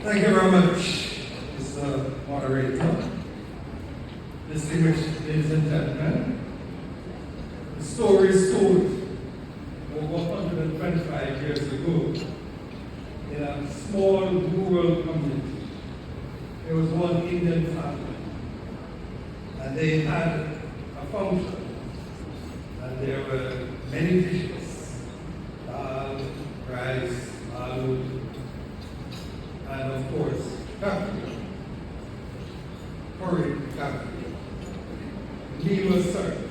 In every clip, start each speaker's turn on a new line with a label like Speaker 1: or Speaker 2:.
Speaker 1: Thank you very much, Mr. Moderator. Distinguished ladies and gentlemen, the story is told over 125 years ago in a small rural community. There was one Indian family, and they had a function, and there were many dishes: dal, rice, aloo, and of course, curry, curry. The meal was served.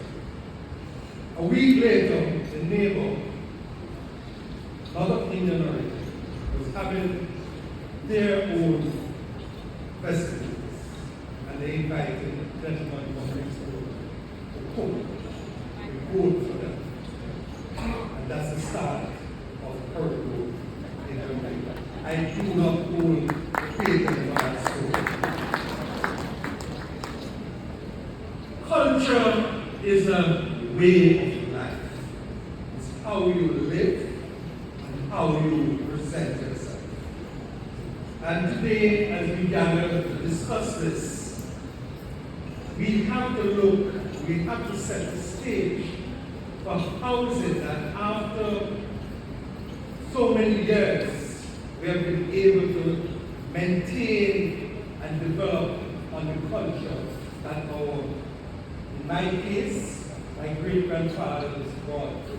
Speaker 1: A week later, the neighbor, not of Indian origin, was having their own festivities, and they invited the gentleman from next door to cook the food for them. And that's the start of curry food in Jamaica. I do not hold the patent on that story. Culture is a way of life. It's how you live and how you present yourself. And today, as we gather to discuss this, we have to look, we have to set the stage for how is it that after so many years, we have been able to maintain and develop on the culture that in my case, my great-grandfather was brought to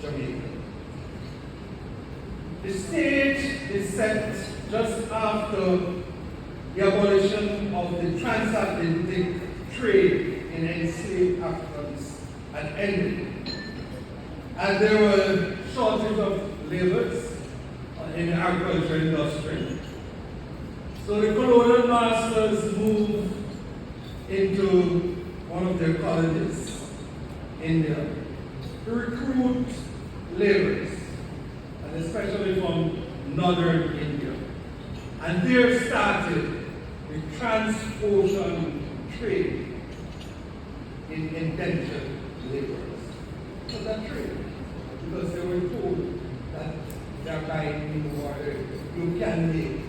Speaker 1: Jamaica. The stage is set just after the abolition of the transatlantic trade in enslaved Africans had ended. And there were shortage of laborers in the agriculture industry. So the colonial masters moved into one of their colonies, India, to recruit laborers, and especially from northern India. And there started the trans-ocean trade in indentured laborers. So that trade, because they were told that they're buying new water, you can make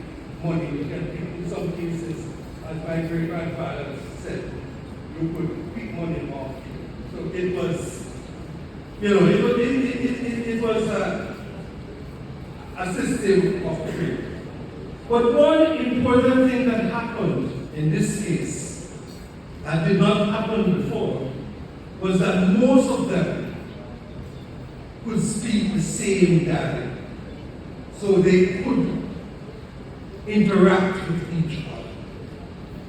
Speaker 1: money, you can, in some cases, as my great-grandfather said, you could pick money off. So it was, it was a system of trade. But one important thing that happened in this case that did not happen before was that most of them could speak the same dialect. So they could interact with each other.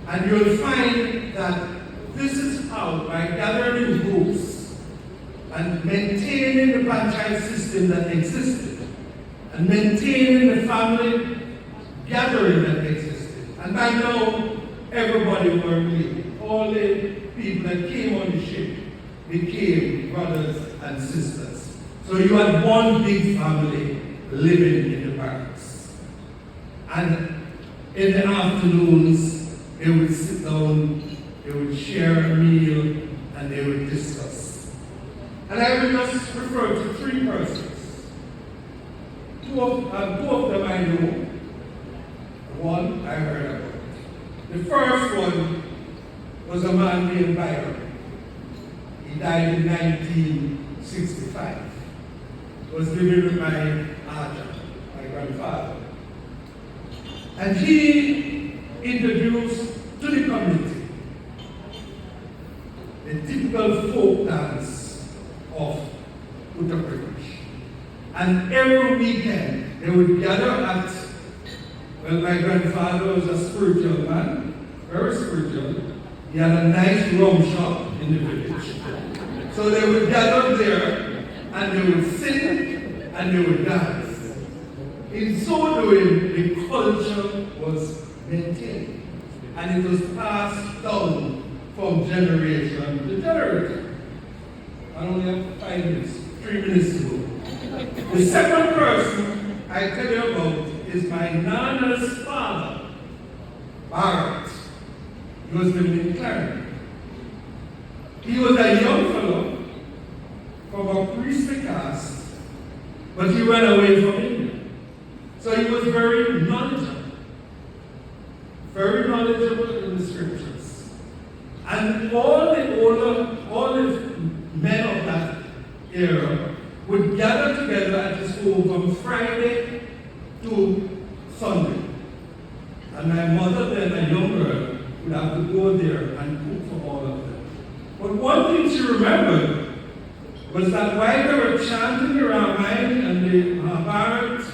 Speaker 1: And you'll find that this is how, by gathering groups and maintaining the franchise system that existed, and maintaining the family gathering that existed, and by now everybody were related. All the people that came on the ship became brothers and sisters. So you had one big family living in the barracks. And in the afternoons, they would sit down, they would share a meal, and they would discuss. And I will just refer to three persons. Two of them I know. One I heard about. The first one was a man named Byron. He died in 1965. He was living with my Aja, my grandfather. And he introduced to the community the typical folk dance of Uttar-Pradesh. And every weekend they would gather at, well, my grandfather was a spiritual man, very spiritual. He had a nice rum shop in the village. So they would gather there and they would sing and they would dance. In so doing, the culture was maintained. And it was passed down from generation to generation. I only have 5 minutes, 3 minutes to go. The second person I tell you about is my Nana's father, Barrett. He was living in Clarendon. He was a young fellow from a priestly caste, but he ran away from India. So he was very knowledgeable. very knowledgeable in the scriptures. And all the men of that era would gather together at his home from Friday to Sunday. And my mother then, a young girl, would have to go there and cook for all of them. But one thing she remembered was that while they were chanting the Ramayana and the Mahabharata,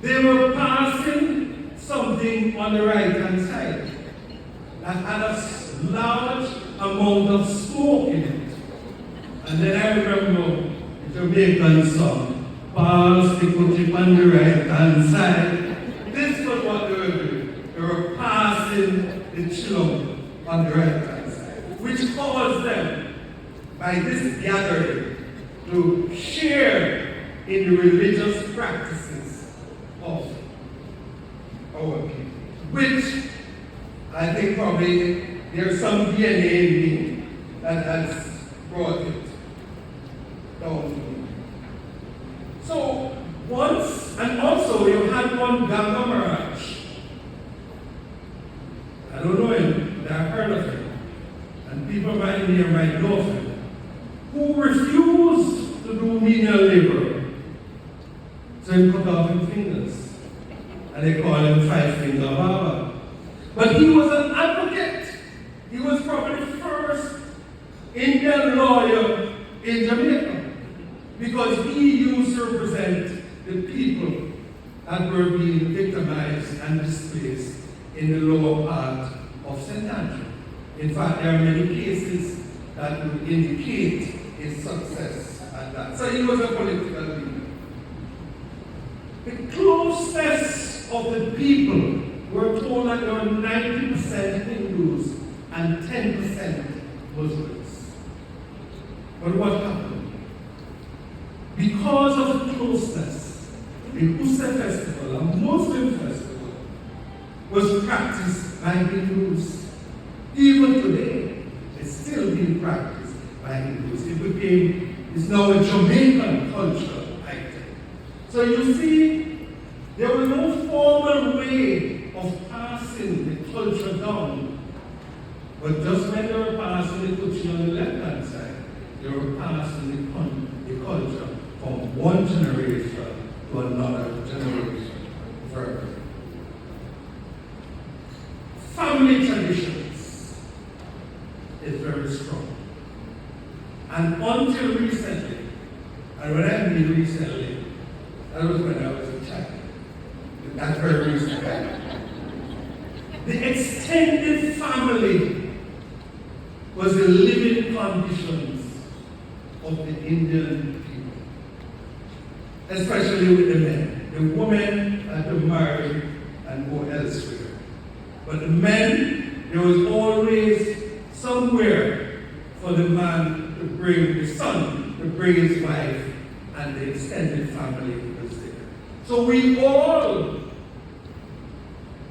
Speaker 1: they were passing something on the right-hand side that had a large amount of smoke in it. And then I remember the Jamaican song, pass the country on the right-hand side. This was what they were doing. They were passing the children on the right-hand side, which caused them, by this gathering, to share in the religious practices of our people, which I think probably there's some DNA in me that has brought it down to me. So once, and also you had one Ganga Maharaj. I don't know him, but I've heard of him. And people right here might know of him, who refused to do menial labor. So he cut off his fingers. And they call him Five Finger Baba. But he was an advocate. He was probably the first Indian lawyer in Jamaica, because he used to represent the people that were being victimized and displaced in the lower part of St. Andrew. In fact, there are many cases that would indicate his success at that. So he was a political leader. The closeness of the people, we're told that there were 90% Hindus and 10% Muslims. But what happened? Because of the closeness, the Usse festival, a Muslim festival, was practiced by Hindus. Even today, it's still being practiced by Hindus. It's now a Jamaican culture item. So you see, there was no formal way of passing the culture down. But just when they were passing the culture on the left-hand side, they were passing the culture from one generation to another generation further. Family traditions is very strong. And until recently, and when I mean recently, that was when I was a child. That's very recent. The extended family was the living conditions of the Indian people, especially with the men. The women had to marry and go elsewhere. But the men, there was always somewhere for the man to bring the son, to bring his wife, and the extended family was there. So we all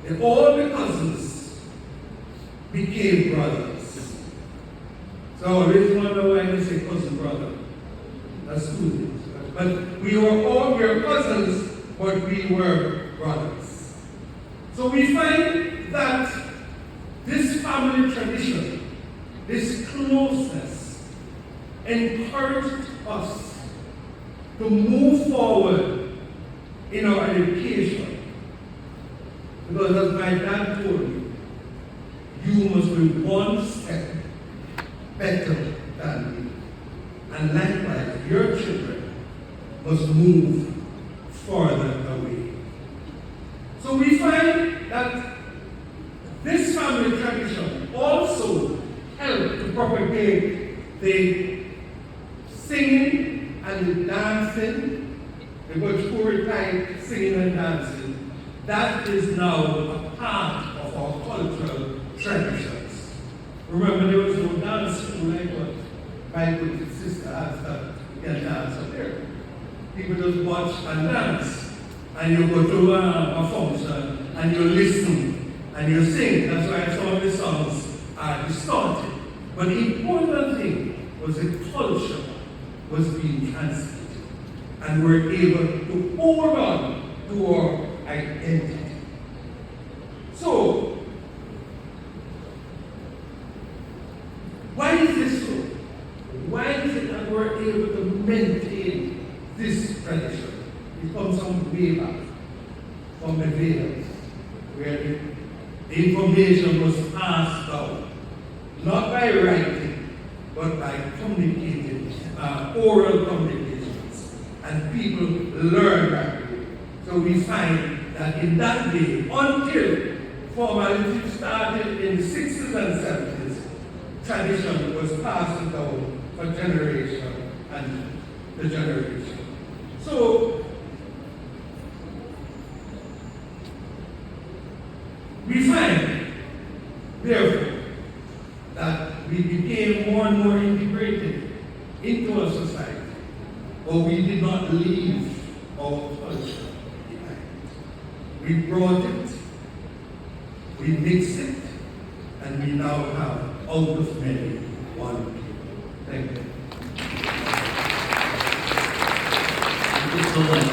Speaker 1: the cousins became brothers. So I always wonder why they say cousin brother. That's cool. But we were cousins, but we were brothers. So we find that this family tradition, this closeness, encouraged us to move forward in our education. Because as my dad told me, you must be one step better than me. And likewise, your children must move further away. So we find that this family tradition also helped to propagate the singing and the dancing, the Bhojpuri type singing and dancing. That is now a part of our cultural traditions. Remember, there was no dance school like what my good sister asked that you can dance up there. People just watch and dance. And you go to a function and you listen and you sing. That's why some of the songs are distorted. But the important thing was the culture was being transmitted. And we're able to hold on to our identity. So, containers where the information was passed down, not by writing, but by communicating, oral communications, and people learn that way. So we find that in that day, until formality started in the 60s and 70s, tradition was passed down for generation and the generation. So we find, therefore, that we became more and more integrated into a society, but we did not leave our culture behind. We brought it, we mixed it, and we now have out of many one people. Thank you.
Speaker 2: Thank you so much.